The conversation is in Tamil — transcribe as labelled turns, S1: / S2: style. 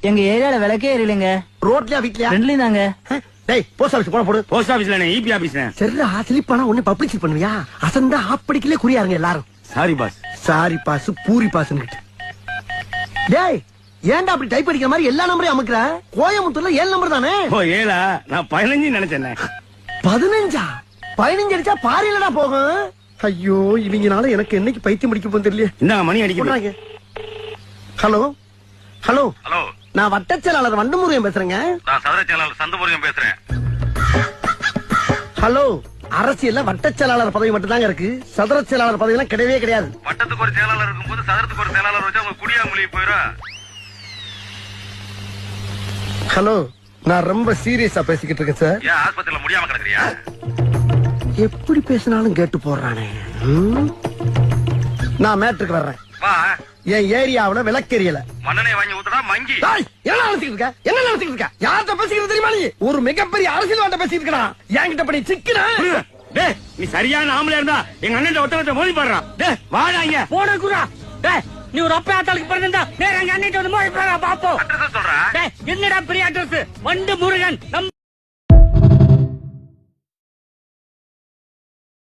S1: எங்க ஏரியால விளக்கே எரியலைங்க.
S2: ரோட்லயா வீட்லயா?
S1: ரெண்டுலயும் தாங்க.
S2: டேய் போஸ்ட் ஆபீஸ் போன போடு.
S3: போஸ்ட் ஆபீஸ்ல இபி ஆபீஸ்.
S2: சரிடா ஸ்லிப் ஆனா உன்னை பப்ளிசிட்டி பண்ணுவியா? அசந்தா ஆப்படிக்கலே குறியாருங்க எல்லாரும்.
S3: Sorry boss.
S2: Sorry boss puri பாஸ்னு. டேய் ஏன்டா அப்படி டைப் அடிக்கிற மாதிரி எல்லா நம்பரையும் அமுக்குற? கோயம்புத்தூர்ல 7 நம்பர் தானே.
S3: ஓ 7ஆ? நான் 15 நினைச்சேன்.
S2: 15? 15 அடிச்சா பாரிலடா போகும். ஐயோ இவங்கனால எனக்கு என்னைக்கு பைத்தியம் முடிக்க போகுது தெரியல.
S3: இந்தாங்க மணி அடிக்குது.
S2: ஹலோ ஹலோ
S4: ஹலோ,
S2: நான் வட்டச் செயலாளர் வண்டமுருகன் பேசுறேங்க.
S4: நான் சதுர செயலாளர் சந்தமுருகன் பேசுறேன்.
S2: ஹலோ, அரசியல்ல வட்டச் செயலாளர் பதவி மட்டும் தாங்க இருக்கு. சதுர செயலாளர் பதவி எல்லாம் கிடையவே கிடையாது.
S4: வட்டத்துக்கு ஒரு செயலாளர் இருக்கும்போது சதுரத்துக்கு ஒரு செயலாளர் வச்சா அவங்க குடியா மொழி போயிடும்.
S2: ஹலோ, நான் ரொம்ப சீரியஸா பேசிக்கிட்டு இருக்கேன் சார்.
S4: ஏன் ஆஸ்பத்திரியில முடியாம கிடக்குறியா?
S2: எப்படி பேசினாலும் கேட்டு போடுறானே. நான் மேட்ருக்கு வர்றேன்.
S4: வா.
S2: என் ஏரியாவுல விளக்கெரியல.
S4: மண்ணனை வாங்கி ஊத்துறா மங்கி.
S2: என்ன நினைச்சிட்டு இருக்க? என்ன நினைச்சிட்டு இருக்க? யார்கிட்ட பேசிக்கிறது தெரியுமா நீ? ஒரு மிகப்பெரிய அரசியல்வாட்ட பேசிட்டு இருக்கா. என்கிட்ட பண்ணி சிக்கினா
S3: டேய் நீ சரியான ஆம்பளை இருந்தா எங்க அண்ணன் ஒருத்தரத்தை மோதி பாடுறான். டேய் வாடா இங்க.
S1: போன குரா. டேய் நீ ஒரு அப்பா ஆத்தாளுக்கு பிறந்தா நேரா எங்க அண்ணிட்ட வந்து மோதி பாறா பாப்போம்.
S4: அட்ரஸ் சொல்றா.
S1: டேய் என்னடா பெரிய அட்ரஸ்? வண்டு முருகன் நம்பர்